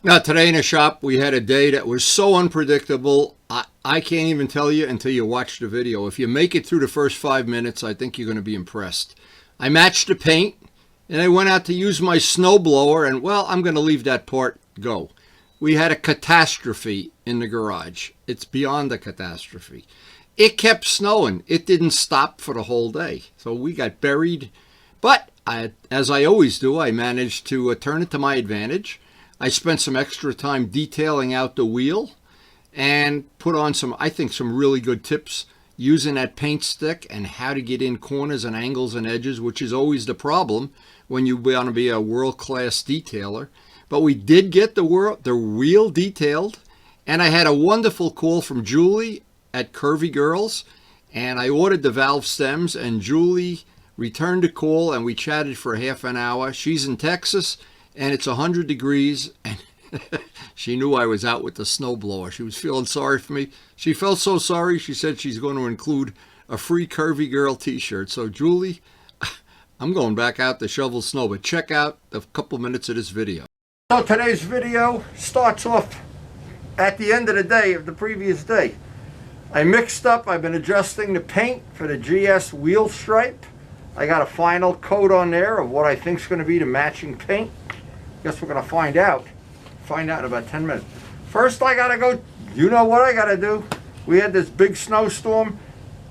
Now, today in the shop, we had a day that was so unpredictable. I can't even tell you until you watch the video. If you make it through the first 5 minutes, I think you're going to be impressed. I matched the paint, and I went out to use my snowblower, and, well, I'm going to leave that part go. We had a catastrophe in the garage. It's beyond a catastrophe. It kept snowing. It didn't stop for the whole day. So we got buried. But, as I always do, I managed to turn it to my advantage. I spent some extra time detailing out the wheel and put on some, I think, some really good tips using that paint stick and how to get in corners and angles and edges, which is always the problem when you want to be a world-class detailer. But we did get the wheel detailed, and I had a wonderful call from Julie at Curvy Girls, and I ordered the valve stems, and Julie returned the call, and we chatted for half an hour. She's in Texas, and it's 100 degrees, and she knew I was out with the snowblower. She was feeling sorry for me. She felt so sorry, she said she's going to include a free Curvy Girl t-shirt. So, Julie, I'm going back out to shovel snow, but check out a couple minutes of this video. So today's video starts off at the end of the day of the previous day. I mixed up, I've been adjusting the paint for the GS wheel stripe. I got a final coat on there of what I think is going to be the matching paint. Guess we're going to find out. Find out in about 10 minutes. First I got to go, you know what I got to do. We had this big snowstorm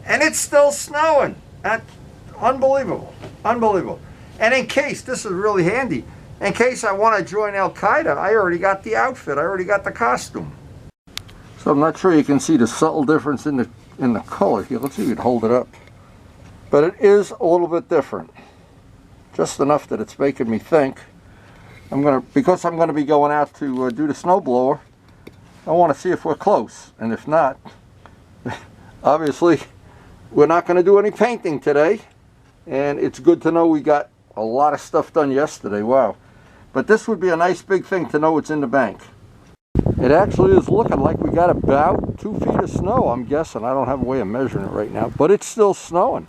and it's still snowing. That's unbelievable. Unbelievable. And in case, this is really handy, in case I want to join Al Qaeda, I already got the outfit. I already got the costume. So I'm not sure you can see the subtle difference in the color here. Let's see if you can hold it up. But it is a little bit different. Just enough that it's making me think. Because I'm going to be going out to do the snowblower, I want to see if we're close. And if not, obviously, we're not going to do any painting today. And it's good to know we got a lot of stuff done yesterday. Wow. But this would be a nice big thing to know it's in the bank. It actually is looking like we got about 2 feet of snow, I'm guessing. I don't have a way of measuring it right now, but it's still snowing.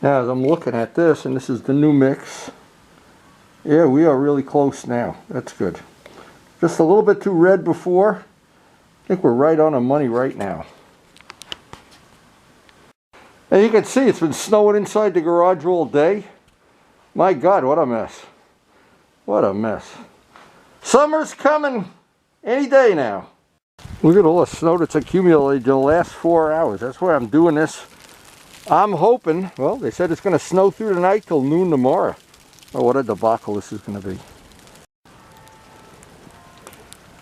Now, as I'm looking at this, and this is the new mix, yeah, we are really close now. That's good. Just a little bit too red before. I think we're right on the money right now. And you can see it's been snowing inside the garage all day. My God, what a mess. What a mess. Summer's coming any day now. Look at all the snow that's accumulated in the last 4 hours. That's why I'm doing this. I'm hoping, well, they said it's going to snow through the night till noon tomorrow. Oh, what a debacle this is going to be.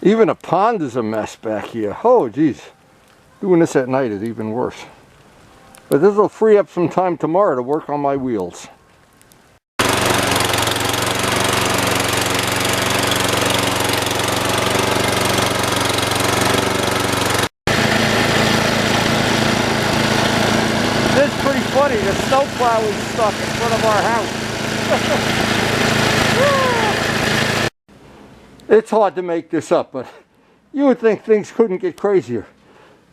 Even a pond is a mess back here. Oh, geez. Doing this at night is even worse. But this will free up some time tomorrow to work on my wheels. This is pretty funny. The snowplow is stuck in front of our house. It's hard to make this up, but you would think things couldn't get crazier.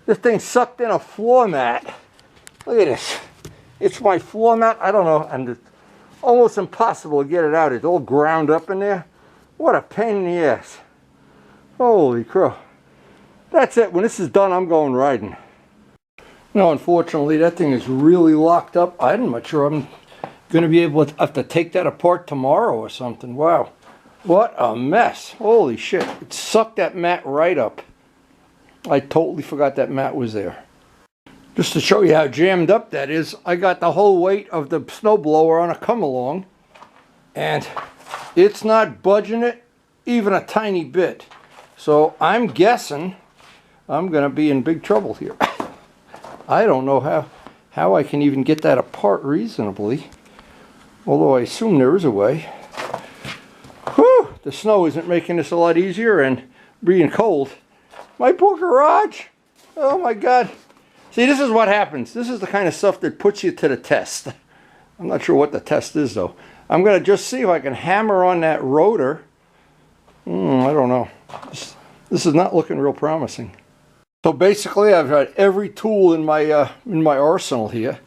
This thing sucked in a floor mat. Look at this. It's my floor mat. I don't know, and it's almost impossible to get it out. It's all ground up in there. What a pain in the ass. Holy crow. That's it. When this is done, I'm going riding. No, unfortunately, that thing is really locked up. I'm not sure I'm going to be able to have to take that apart tomorrow or something. Wow. What a mess. Holy shit. It sucked that mat right up. I totally forgot that mat was there. Just to show you how jammed up that is, I got the whole weight of the snowblower on a come-along, and it's not budging it even a tiny bit. So I'm guessing I'm going to be in big trouble here. I don't know how I can even get that apart reasonably, although I assume there is a way. Whew, the snow isn't making this a lot easier, and being cold. My poor garage. Oh my God. See, this is what happens. This is the kind of stuff that puts you to the test. I'm not sure what the test is, though. I'm going to just see if I can hammer on that rotor. I don't know. This is not looking real promising. So basically, I've got every tool in my arsenal here.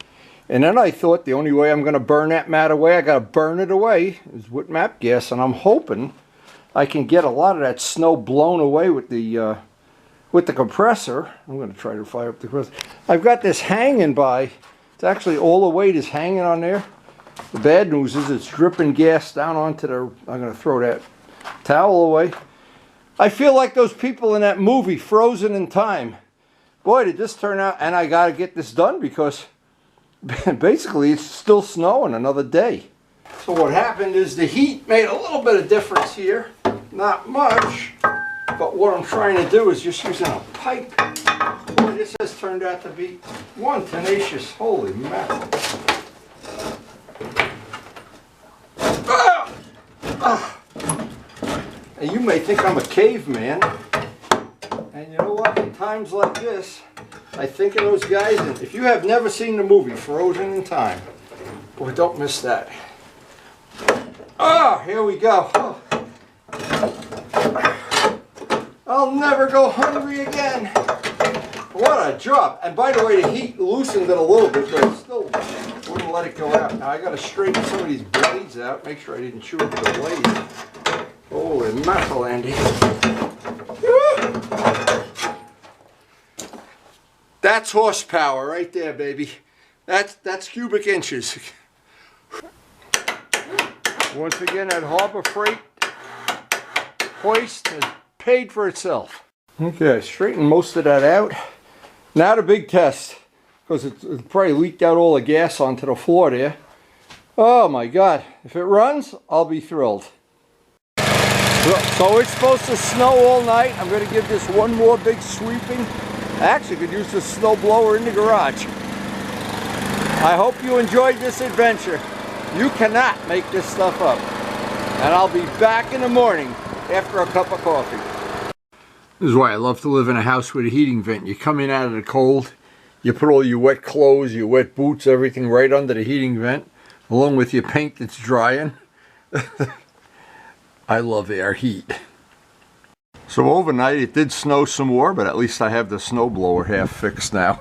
And then I thought the only way I'm going to burn that mat away, I got to burn it away, is with MAP gas. And I'm hoping I can get a lot of that snow blown away with the compressor. I'm going to try to fire up the compressor. I've got this hanging by. It's actually all the weight is hanging on there. The bad news is it's dripping gas down onto the... I'm going to throw that towel away. I feel like those people in that movie, Frozen in Time. Boy, did this turn out... And I got to get this done because basically it's still snowing another day. So what happened is the heat made a little bit of difference here. Not much. But what I'm trying to do is just using a pipe. Boy, this has turned out to be one tenacious, holy mackerel. And you may think I'm a caveman. And you know what? In times like this, I think of those guys. And if you have never seen the movie Frozen in Time, boy, don't miss that. Oh, here we go. Oh. I'll never go hungry again. What a drop. And by the way, the heat loosened it a little bit, but it still wouldn't let it go out. Now I got to straighten some of these blades out, make sure I didn't chew up the blade. Holy mackerel, Andy. That's horsepower right there, baby. That's cubic inches. Once again, that Harbor Freight hoist has paid for itself. Okay, I straightened most of that out. Now the big test, because it probably leaked out all the gas onto the floor there. Oh my God, if it runs, I'll be thrilled. So it's supposed to snow all night. I'm going to give this one more big sweeping. I actually could use the snowblower in the garage. I hope you enjoyed this adventure. You cannot make this stuff up. And I'll be back in the morning after a cup of coffee. This is why I love to live in a house with a heating vent. You come in out of the cold, you put all your wet clothes, your wet boots, everything right under the heating vent, along with your paint that's drying. I love air heat. So overnight it did snow some more, but at least I have the snowblower half fixed now.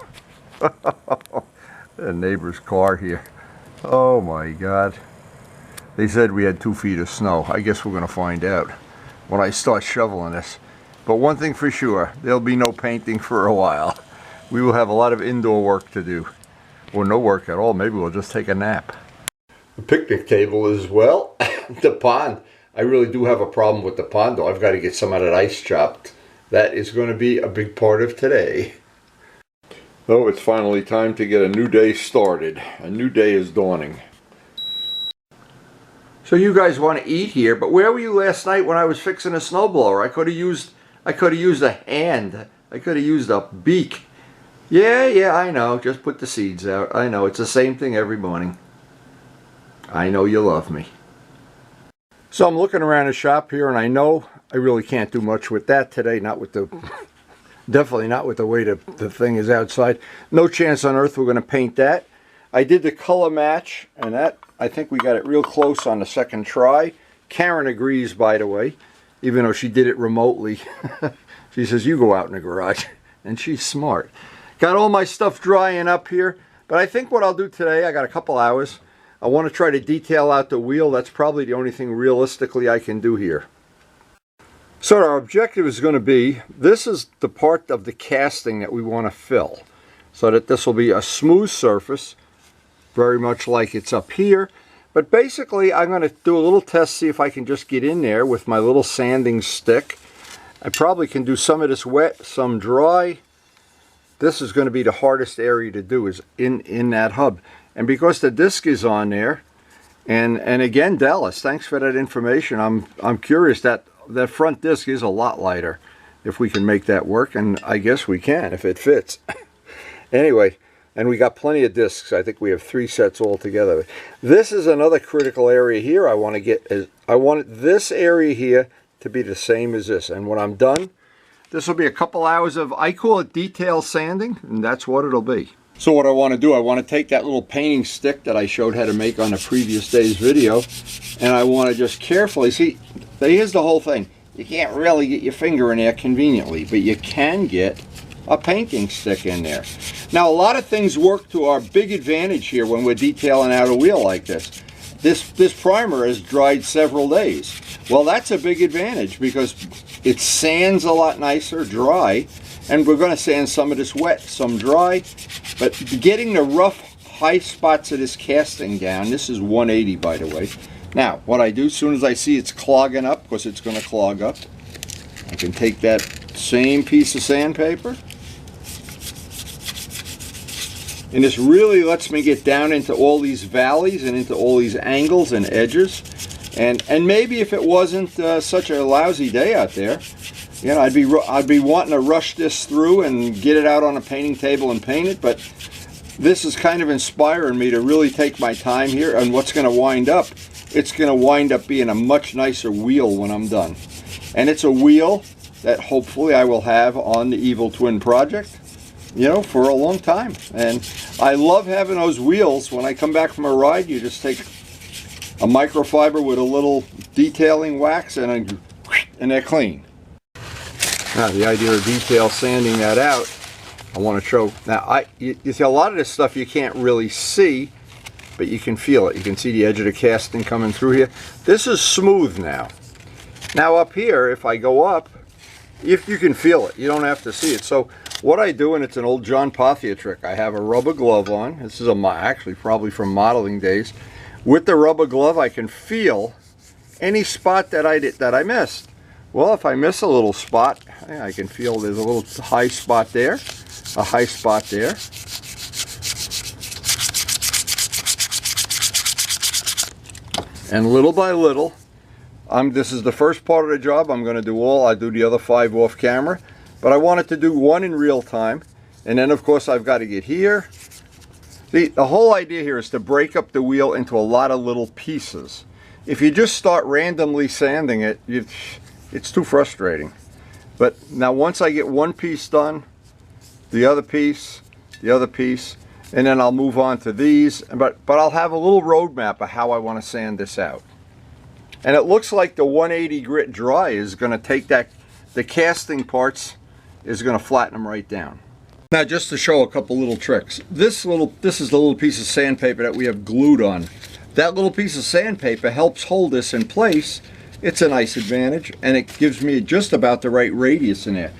The neighbor's car here. Oh my God. They said we had 2 feet of snow. I guess we're going to find out when I start shoveling this. But one thing for sure, there'll be no painting for a while. We will have a lot of indoor work to do. Or no work at all. Maybe we'll just take a nap. The picnic table as well. The pond. I really do have a problem with the pond though. I've got to get some of that ice chopped. That is going to be a big part of today. So it's finally time to get a new day started. A new day is dawning. So you guys want to eat here, but where were you last night when I was fixing a snowblower? I could have used a hand. I could have used a beak. Yeah, I know. Just put the seeds out. I know. It's the same thing every morning. I know you love me. So I'm looking around the shop here, and I know I really can't do much with that today. Not with the... Definitely not with the way the thing is outside. No chance on earth we're going to paint that. I did the color match, and that, I think we got it real close on the second try. Karen agrees, by the way, even though she did it remotely. She says, you go out in the garage. And she's smart. Got all my stuff drying up here. But I think what I'll do today, I got a couple hours. I want to try to detail out the wheel. That's probably the only thing realistically I can do here. So our objective is going to be, this is the part of the casting that we want to fill. So that this will be a smooth surface, very much like it's up here. But basically I'm going to do a little test, see if I can just get in there with my little sanding stick. I probably can do some of this wet, some dry. This is going to be the hardest area to do, is in that hub. And because the disc is on there, and again, Dallas, thanks for that information. I'm curious, that front disc is a lot lighter, if we can make that work, and I guess we can if it fits. Anyway, and we got plenty of discs. I think we have 3 sets altogether. This is another critical area here. I want this area here to be the same as this. And when I'm done, this will be a couple hours of, I call it detail sanding, and that's what it'll be. So what I want to do, I want to take that little painting stick that I showed how to make on the previous day's video, and I want to just carefully, see, here's the whole thing. You can't really get your finger in there conveniently, but you can get a painting stick in there. Now, a lot of things work to our big advantage here when we're detailing out a wheel like this. This primer has dried several days. Well, that's a big advantage because it sands a lot nicer dry, and we're going to sand some of this wet, some dry, but getting the rough high spots of this casting down, this is 180 by the way. Now, what I do as soon as I see it's clogging up, because it's going to clog up, I can take that same piece of sandpaper, and this really lets me get down into all these valleys and into all these angles and edges. And maybe if it wasn't such a lousy day out there, you know, I'd be wanting to rush this through and get it out on a painting table and paint it. But this is kind of inspiring me to really take my time here. And what's going to wind up? It's going to wind up being a much nicer wheel when I'm done. And it's a wheel that hopefully I will have on the Evil Twin project, you know, for a long time. And I love having those wheels. When I come back from a ride, you just take a microfiber with a little detailing wax and they're clean. Now the idea of detail sanding that out, I want to show. Now you see a lot of this stuff you can't really see, but you can feel it. You can see the edge of the casting coming through here. This is smooth now. Now up here, if I go up, if you can feel it, you don't have to see it. So what I do, and it's an old John Pathia trick, I have a rubber glove on. This is actually probably from modeling days. With the rubber glove, I can feel any spot that I missed. Well, if I miss a little spot, I can feel there's a little high spot there, a high spot there. And little by little, this is the first part of the job. I'm going to do I do the other 5 off camera, but I wanted to do 1 in real time. And then of course I've got to get here. The whole idea here is to break up the wheel into a lot of little pieces. If you just start randomly sanding it, it's too frustrating. But now once I get one piece done, the other piece, and then I'll move on to these. But I'll have a little roadmap of how I want to sand this out. And it looks like the 180 grit dry is going to take the casting parts is going to flatten them right down. Now just to show a couple little tricks. This is the little piece of sandpaper that we have glued on. That little piece of sandpaper helps hold this in place. It's a nice advantage, and it gives me just about the right radius in there.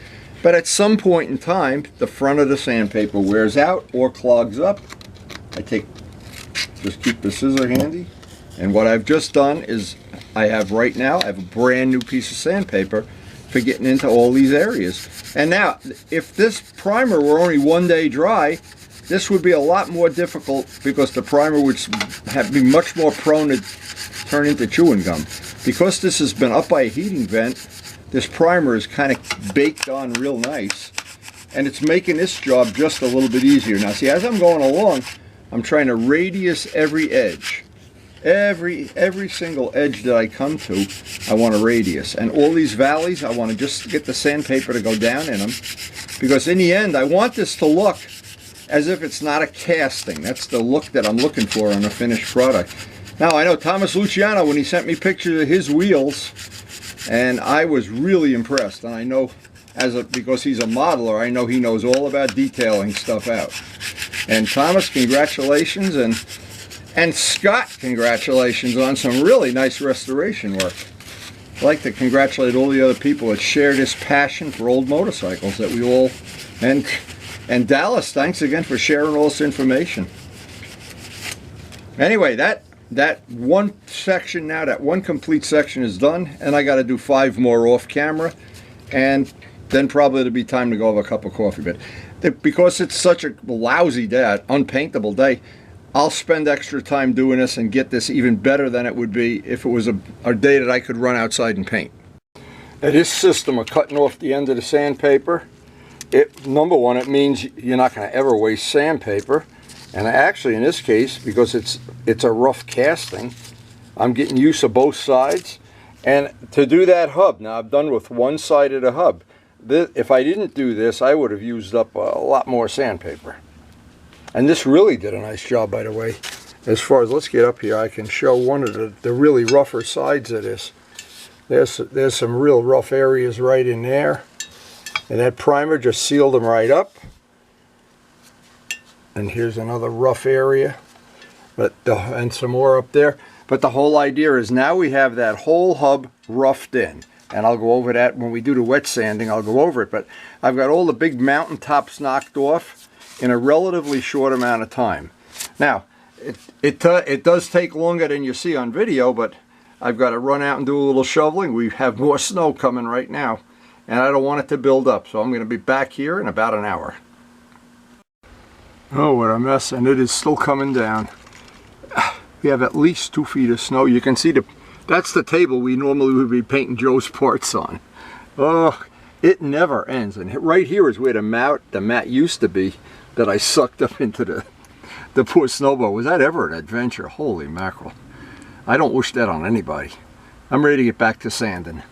But at some point in time, the front of the sandpaper wears out or clogs up. Just keep the scissor handy. And what I've just done is I have a brand new piece of sandpaper for getting into all these areas. And now, if this primer were only 1 day dry, this would be a lot more difficult because the primer would be much more prone to turn into chewing gum. Because this has been up by a heating vent, this primer is kind of baked on real nice, and it's making this job just a little bit easier. Now see, as I'm going along, I'm trying to radius every edge. Every single edge that I come to, I want to radius. And all these valleys, I want to just get the sandpaper to go down in them. Because in the end, I want this to look as if it's not a casting. That's the look that I'm looking for on a finished product. Now, I know Thomas Luciano, when he sent me pictures of his wheels, and I was really impressed. And I know, because he's a modeler, I know he knows all about detailing stuff out. And Thomas, congratulations. And Scott, congratulations on some really nice restoration work. I'd like to congratulate all the other people that share this passion for old motorcycles that we all, and Dallas, thanks again for sharing all this information. Anyway, that one section now, that one complete section is done, and I got to do 5 more off camera, and then probably it'll be time to go have a cup of coffee. But because it's such a lousy day, unpaintable day, I'll spend extra time doing this and get this even better than it would be if it was a day that I could run outside and paint. Now this system of cutting off the end of the sandpaper, number one, it means you're not going to ever waste sandpaper. And actually in this case, because it's a rough casting, I'm getting use of both sides. And to do that hub, now I've done with one side of the hub. If I didn't do this, I would have used up a lot more sandpaper. And this really did a nice job, by the way. As far as, let's get up here, I can show one of the really rougher sides of this. There's some real rough areas right in there. And that primer just sealed them right up. And here's another rough area. And some more up there. But the whole idea is now we have that whole hub roughed in. And I'll go over that when we do the wet sanding. I'll go over it. But I've got all the big mountain tops knocked off in a relatively short amount of time. Now, it does take longer than you see on video, but I've got to run out and do a little shoveling. We have more snow coming right now, and I don't want it to build up. So I'm going to be back here in about an hour. Oh, what a mess, and it is still coming down. We have at least 2 feet of snow. You can see that's the table we normally would be painting Joe's parts on. Oh, it never ends. And right here is where the mat used to be that I sucked up into the poor snowblower. Was that ever an adventure? Holy mackerel. I don't wish that on anybody. I'm ready to get back to sanding.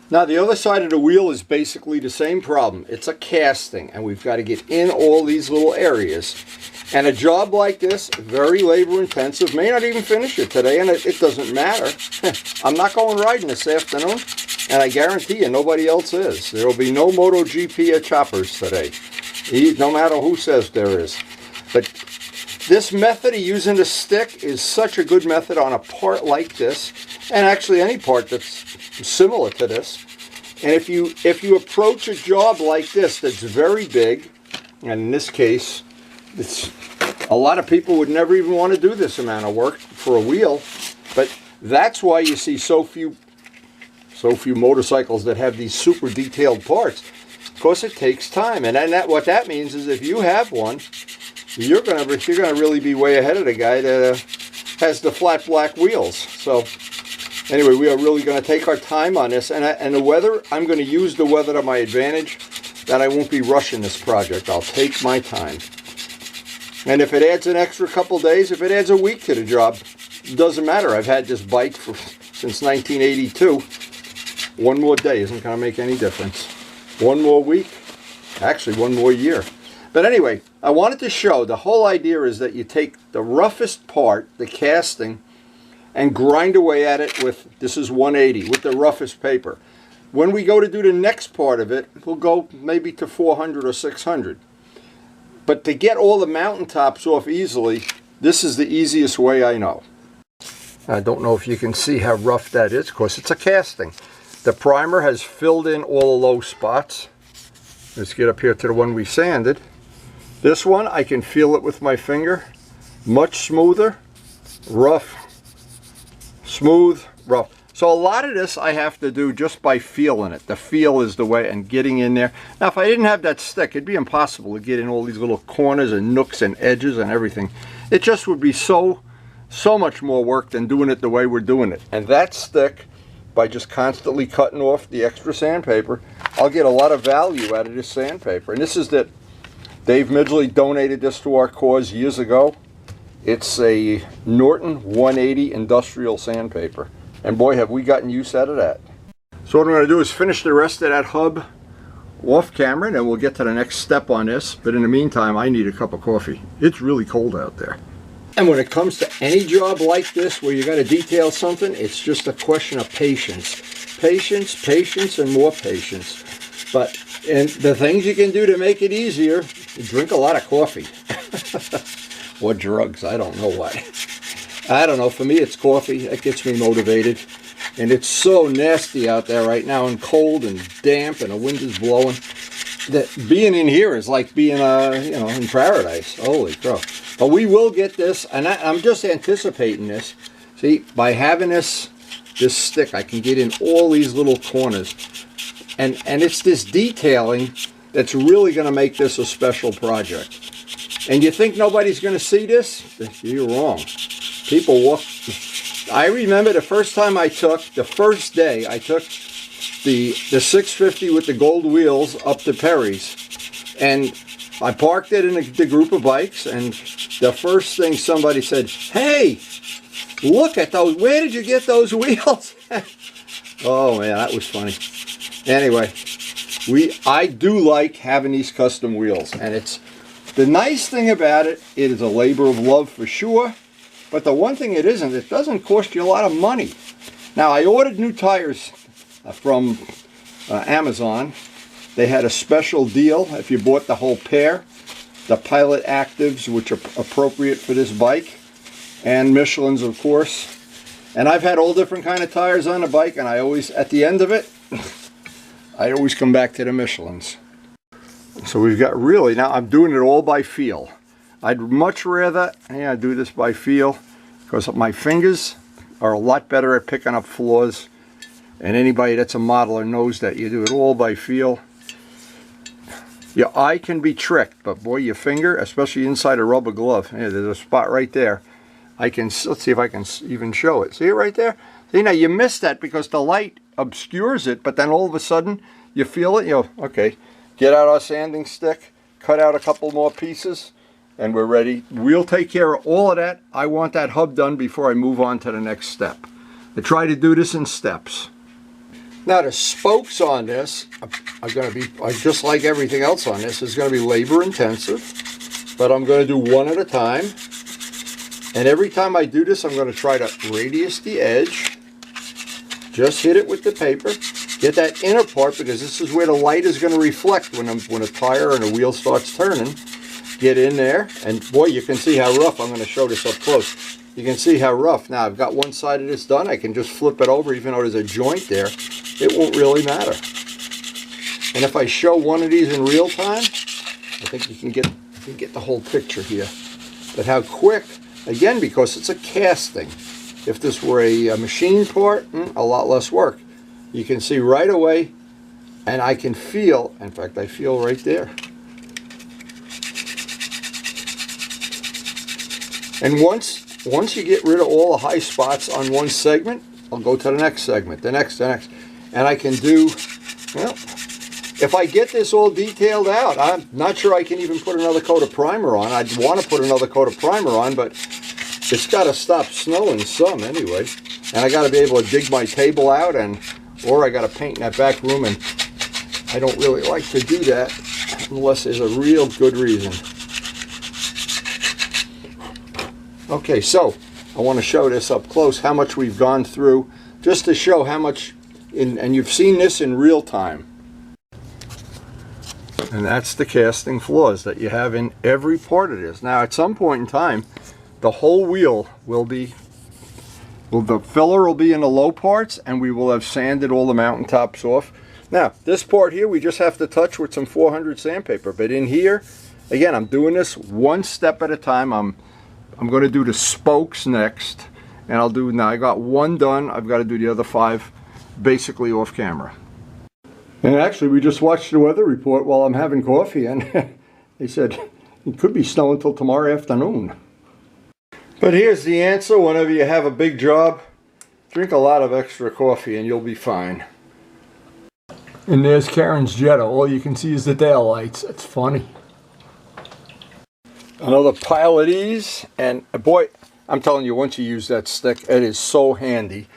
Now the other side of the wheel is basically the same problem. It's a casting, and we've got to get in all these little areas. And a job like this, very labor intensive, may not even finish it today, and it doesn't matter. I'm not going riding this afternoon, and I guarantee you nobody else is. There will be no MotoGP at Choppers today, no matter who says there is. But this method of using the stick is such a good method on a part like this, and actually any part that's similar to this. And if you approach a job like this that's very big, and in this case, a lot of people would never even want to do this amount of work for a wheel, but that's why you see so few motorcycles that have these super detailed parts, because it takes time. And then what that means is if you have one, you're gonna really be way ahead of the guy that has the flat black wheels. So anyway, we are really going to take our time on this, and the weather, I'm going to use the weather to my advantage, that I won't be rushing this project. I'll take my time. And if it adds an extra couple days, if it adds a week to the job, it doesn't matter. I've had this bike since 1982. One more day isn't going to make any difference. One more week, actually one more year. But anyway, I wanted to show, the whole idea is that you take the roughest part, the casting, and grind away at it with, this is 180, with the roughest paper. When we go to do the next part of it, we'll go maybe to 400 or 600. But to get all the mountaintops off easily, this is the easiest way I know. I don't know if you can see how rough that is, because it's a casting. The primer has filled in all the low spots. Let's get up here to the one we sanded. This one, I can feel it with my finger. Much smoother, rough, smooth, rough. So a lot of this I have to do just by feeling it. The feel is the way, and getting in there. Now if I didn't have that stick, it'd be impossible to get in all these little corners and nooks and edges and everything. It just would be so much more work than doing it the way we're doing it. And that stick, by just constantly cutting off the extra sandpaper, I'll get a lot of value out of this sandpaper. And this is that Dave Midgley donated this to our cause years ago. It's a Norton 180 industrial sandpaper. And boy, have we gotten use out of that. So what I'm going to do is finish the rest of that hub off camera, and then we'll get to the next step on this. But in the meantime, I need a cup of coffee. It's really cold out there. And when it comes to any job like this where you got to detail something, it's just a question of patience. Patience, patience, and more patience. But and the things you can do to make it easier, drink a lot of coffee. Or drugs, I don't know why. I don't know, for me it's coffee. It gets me motivated. And it's so nasty out there right now, and cold and damp, and the wind is blowing, that being in here is like being in paradise. Holy crow. But we will get this, and I'm just anticipating this. See, by having this stick, I can get in all these little corners. And it's this detailing that's really going to make this a special project. And you think nobody's going to see this? You're wrong. People walk. I remember the first time the first day I took the 650 with the gold wheels up to Perry's. And I parked it in the group of bikes, and the first thing somebody said, "Hey, look at those. Where did you get those wheels?" Oh man, that was funny. Anyway, I do like having these custom wheels, and it's the nice thing about it. It is a labor of love for sure, but the one thing it isn't, it doesn't cost you a lot of money. Now I ordered new tires from Amazon. They had a special deal if you bought the whole pair. The Pilot Actives, which are appropriate for this bike, and Michelin's, of course. And I've had all different kind of tires on the bike, and I always, at the end of it, I always come back to the Michelins. So we've got really, now I'm doing it all by feel. I'd much rather do this by feel, because my fingers are a lot better at picking up flaws. And anybody that's a modeler knows that you do it all by feel. Your eye can be tricked, but boy, your finger, especially inside a rubber glove, there's a spot right there. Let's see if I can even show it. See it right there? See, now you miss that because the light obscures it, but then all of a sudden you feel it. Okay, get out our sanding stick, cut out a couple more pieces, and we're ready. We'll take care of all of that. I want that hub done before I move on to the next step. I try to do this in steps. Now the spokes on this are going to be, just like everything else on this, is going to be labor intensive, but I'm going to do one at a time. And every time I do this, I'm going to try to radius the edge, just hit it with the paper, get that inner part, because this is where the light is going to reflect when a tire and a wheel starts turning. Get in there, and boy, you can see how rough. I'm going to show this up close. You can see how rough. Now I've got one side of this done. I can just flip it over, even though there's a joint there. It won't really matter. And if I show one of these in real time, I think you can get the whole picture here. But how quick, again, because it's a casting. If this were a machine part, a lot less work. You can see right away, and I can feel, in fact, I feel right there. And once you get rid of all the high spots on one segment, I'll go to the next segment, the next. And I can do, well, if I get this all detailed out, I'm not sure I can even put another coat of primer on. I'd want to put another coat of primer on, but it's got to stop snowing some anyway. And I got to be able to dig my table out, or I got to paint in that back room, and I don't really like to do that unless there's a real good reason. Okay, so I want to show this up close, how much we've gone through, just to show how much, and you've seen this in real time. And that's the casting flaws that you have in every part of this. Now, at some point in time, the whole wheel will be, the filler will be in the low parts, and we will have sanded all the mountaintops off. Now, this part here, we just have to touch with some 400 sandpaper. But in here, again, I'm doing this one step at a time. I'm going to do the spokes next, and now I got one done. I've got to do the other 5 basically off camera. And actually, we just watched the weather report while I'm having coffee, and they said it could be snowing until tomorrow afternoon. But here's the answer. Whenever you have a big job, drink a lot of extra coffee and you'll be fine. And there's Karen's Jetta. All you can see is the tail lights. It's funny. Another pile of these, and boy, I'm telling you, once you use that stick, it is so handy.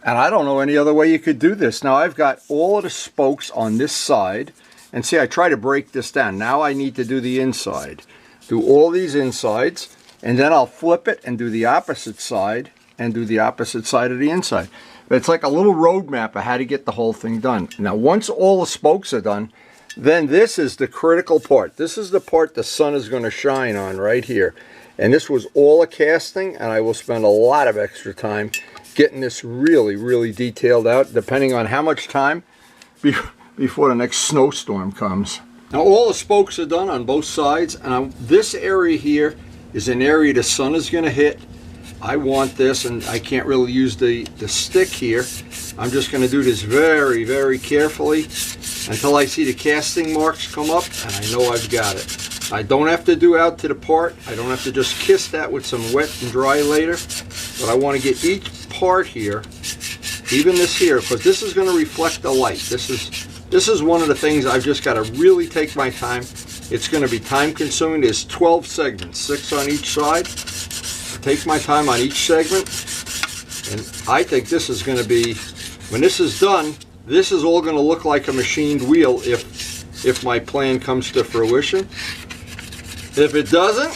And I don't know any other way you could do this. Now I've got all of the spokes on this side, and see, I try to break this down. Now I need to do the inside. Do all these insides, and then I'll flip it and do the opposite side, and do the opposite side of the inside. But it's like a little roadmap of how to get the whole thing done. Now once all the spokes are done, then this is the critical part. This is the part the sun is going to shine on right here. And this was all a casting, and I will spend a lot of extra time getting this really, really detailed out, depending on how much time before the next snowstorm comes. Now all the spokes are done on both sides, and this area here is an area the sun is going to hit. I want this, and I can't really use the stick here. I'm just going to do this very, very carefully until I see the casting marks come up, and I know I've got it. I don't have to do out to the part. I don't have to just kiss that with some wet and dry later, but I want to get each part here, even this here, because this is going to reflect the light. This is one of the things I've just got to really take my time. It's going to be time consuming. There's 12 segments, 6 on each side. Take my time on each segment, and I think this is going to be, when this is done, this is all going to look like a machined wheel if my plan comes to fruition. If it doesn't,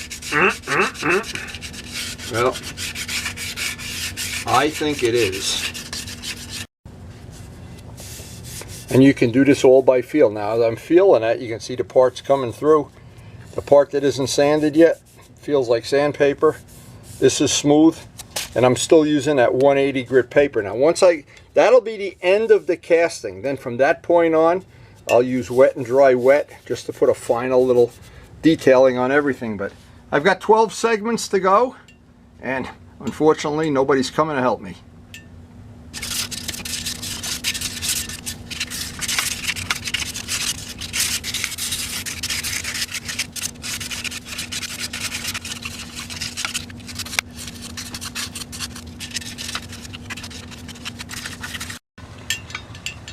well, I think it is. And you can do this all by feel. Now as I'm feeling it, you can see the parts coming through. The part that isn't sanded yet feels like sandpaper. This is smooth, And I'm still using that 180 grit paper. Now that'll be the end of the casting. Then from that point on, I'll use wet and dry wet just to put a final little detailing on everything. But I've got 12 segments to go, and unfortunately nobody's coming to help me.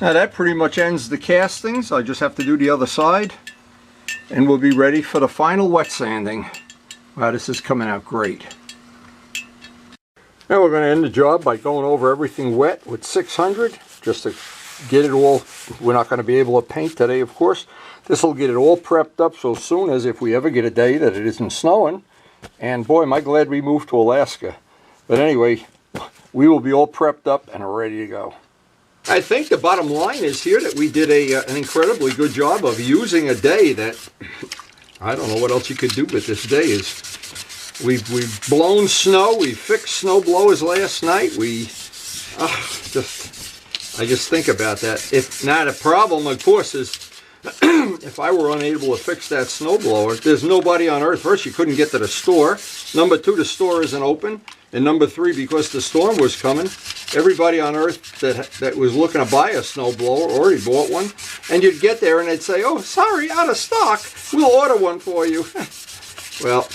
Now that pretty much ends the castings. I just have to do the other side and we'll be ready for the final wet sanding. Wow, this is coming out great. Now we're going to end the job by going over everything wet with 600 just to get it all. We're not going to be able to paint today, of course. This will get it all prepped up so soon as if we ever get a day that it isn't snowing. And boy, am I glad we moved to Alaska. But anyway, we will be all prepped up and ready to go. I think the bottom line is here that we did an incredibly good job of using a day that, I don't know what else you could do with this day. We've blown snow, we fixed snow blowers last night. I just think about that. If not, a problem, of course, is if I were unable to fix that snow blower, there's nobody on earth. First, you couldn't get to the store. Number two, the store isn't open. And number three, because the storm was coming, everybody on earth that was looking to buy a snowblower already bought one. And you'd get there and they'd say, "Oh, sorry, out of stock. We'll order one for you." Well,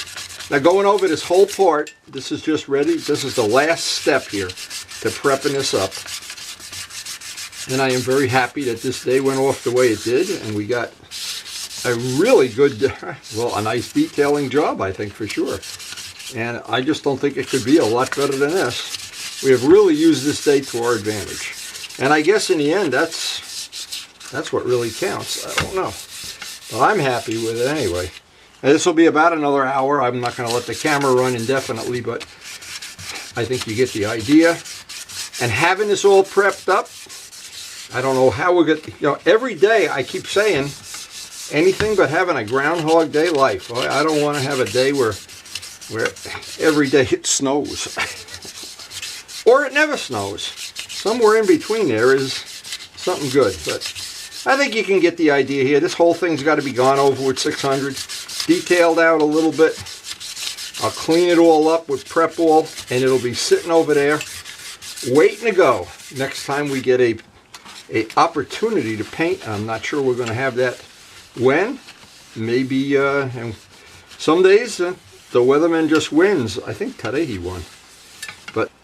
now going over this whole part, this is just ready. This is the last step here to prepping this up. And I am very happy that this day went off the way it did. And we got a really good, well, a nice detailing job, I think, for sure. And I just don't think it could be a lot better than this. We have really used this day to our advantage. And I guess in the end, that's what really counts. I don't know. But I'm happy with it anyway. And this will be about another hour. I'm not going to let the camera run indefinitely, but I think you get the idea. And having this all prepped up, I don't know how we're going to, every day I keep saying anything but having a Groundhog Day life. I don't want to have a day where every day it snows or it never snows. Somewhere in between there is something good, but I think you can get the idea here. This whole thing's got to be gone over with 600, detailed out a little bit. I'll clean it all up with prep all, and it'll be sitting over there waiting to go next time we get a opportunity to paint. I'm not sure we're going to have that when. Maybe and some days the weatherman just wins. I think today he won.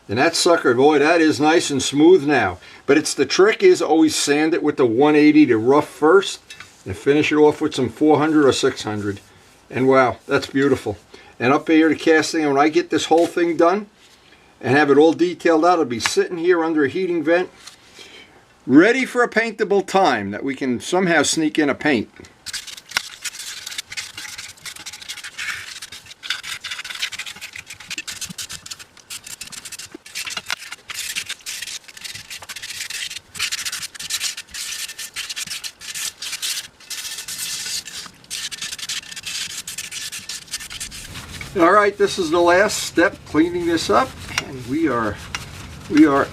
And that sucker, boy, that is nice and smooth now. But the trick is always sand it with the 180 to rough first and finish it off with some 400 or 600. And wow, that's beautiful. And up here to casting, when I get this whole thing done and have it all detailed out, it'll be sitting here under a heating vent, ready for a paintable time that we can somehow sneak in a paint. All right, this is the last step, cleaning this up, and we are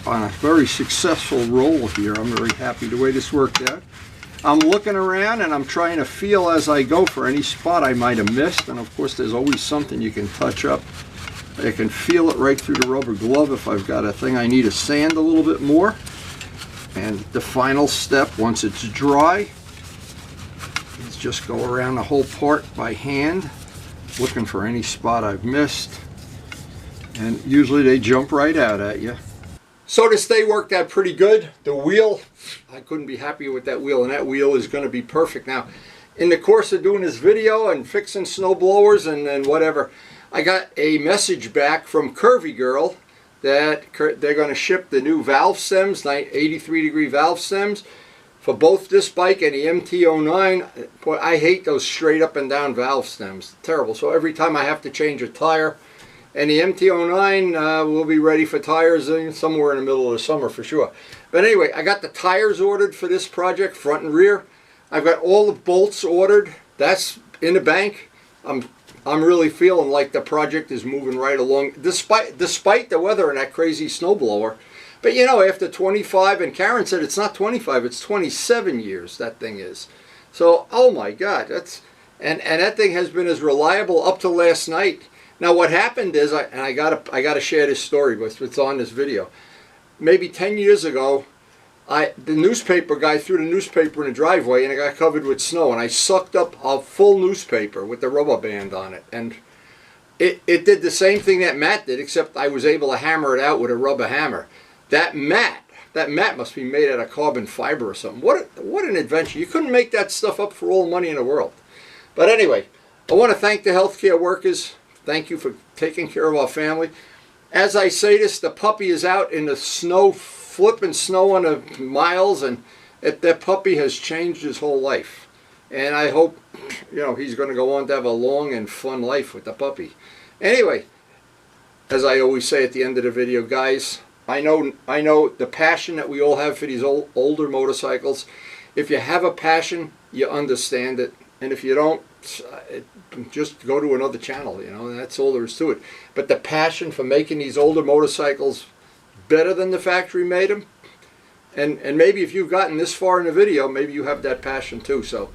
on a very successful roll here. I'm very happy the way this worked out. I'm looking around and I'm trying to feel as I go for any spot I might have missed, and of course there's always something you can touch up. I can feel it right through the rubber glove if I've got a thing I need to sand a little bit more. And the final step, once it's dry, is just go around the whole part by hand, looking for any spot I've missed, and usually they jump right out at you. So this day worked out pretty good. The wheel, I couldn't be happier with that wheel, and that wheel is going to be perfect. Now, in the course of doing this video and fixing snow blowers and whatever, I got a message back from Curvy Girl that they're going to ship the new valve stems, 83-degree valve stems, for both this bike and the MT-09. Boy, I hate those straight up and down valve stems. Terrible. So every time I have to change a tire. And the MT-09 will be ready for tires somewhere in the middle of the summer for sure. But anyway, I got the tires ordered for this project, front and rear. I've got all the bolts ordered. That's in the bank. I'm I'm really feeling like the project is moving right along, despite the weather and that crazy snowblower. But you know, after 25, and Karen said it's not 25, it's 27 years that thing is. So, oh my God, that's and that thing has been as reliable up to last night. Now, what happened is, I gotta share this story, but it's on this video. Maybe 10 years ago, the newspaper guy threw the newspaper in the driveway, and it got covered with snow, and I sucked up a full newspaper with the rubber band on it, and it did the same thing that mat did, except I was able to hammer it out with a rubber hammer. That mat must be made out of carbon fiber or something. What an adventure. You couldn't make that stuff up for all the money in the world. But anyway, I want to thank the healthcare workers. Thank you for taking care of our family. As I say this, the puppy is out in the snow, flipping snow on the miles, and that puppy has changed his whole life. And I hope, you know, he's going to go on to have a long and fun life with the puppy. Anyway, as I always say at the end of the video, guys, I know the passion that we all have for these older motorcycles. If you have a passion, you understand it. And if you don't, just go to another channel, you know, and that's all there is to it. But the passion for making these older motorcycles better than the factory made them, and maybe if you've gotten this far in the video, maybe you have that passion too. So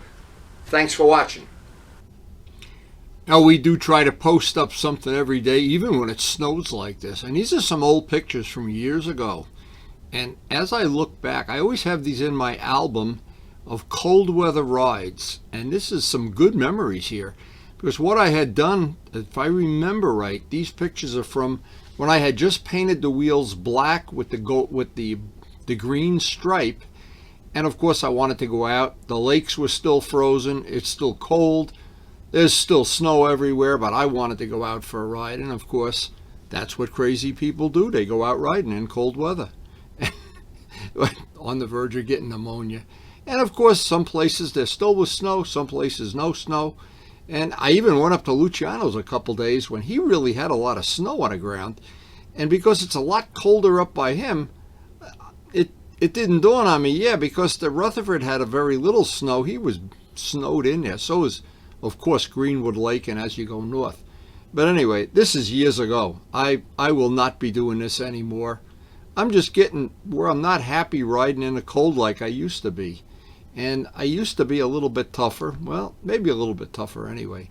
thanks for watching. Now, we do try to post up something every day, even when it snows like this. And these are some old pictures from years ago. And as I look back, I always have these in my album of cold weather rides. And this is some good memories here. Because what I had done, if I remember right, these pictures are from when I had just painted the wheels black with the green stripe. And of course, I wanted to go out. The lakes were still frozen. It's still cold. There's still snow everywhere, but I wanted to go out for a ride. And of course, that's what crazy people do. They go out riding in cold weather. On the verge of getting pneumonia. And of course, some places there still was snow, some places no snow. And I even went up to Luciano's a couple days when he really had a lot of snow on the ground. And because it's a lot colder up by him, it didn't dawn on me, yeah, because the Rutherford had a very little snow. He was snowed in there. So was, of course, Greenwood Lake and as you go north. But anyway, this is years ago. I will not be doing this anymore. I'm just getting where I'm not happy riding in the cold like I used to be. And I used to be a little bit tougher. Well, maybe a little bit tougher anyway.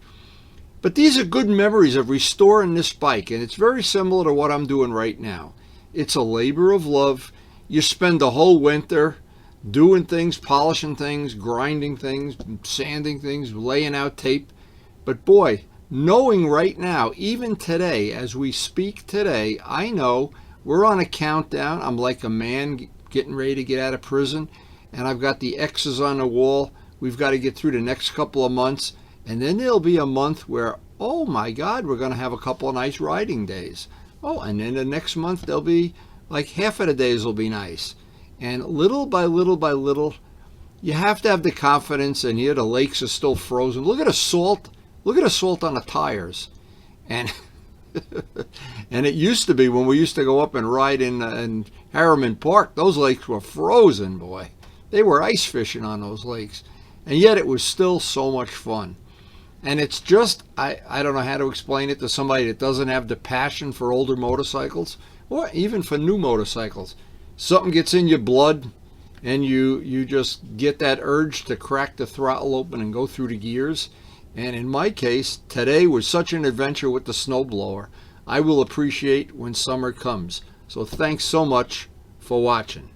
But these are good memories of restoring this bike. And it's very similar to what I'm doing right now. It's a labor of love. You spend the whole winter doing things, polishing things, grinding things, sanding things, laying out tape. But boy, knowing right now, even today, as we speak today, I know we're on a countdown. I'm like a man getting ready to get out of prison, and I've got the X's on the wall. We've got to get through the next couple of months, and then there'll be a month where, oh my God, we're going to have a couple of nice riding days. Oh, and then the next month there'll be like half of the days will be nice. And little by little by little, you have to have the confidence. And here the lakes are still frozen. Look at the salt. Look at the salt on the tires. And and it used to be when we used to go up and ride in Harriman Park, those lakes were frozen, boy. They were ice fishing on those lakes. And yet it was still so much fun. And it's just, I don't know how to explain it to somebody that doesn't have the passion for older motorcycles or even for new motorcycles. Something gets in your blood and you just get that urge to crack the throttle open and go through the gears. And in my case, today was such an adventure with the snowblower. I will appreciate when summer comes. So thanks so much for watching.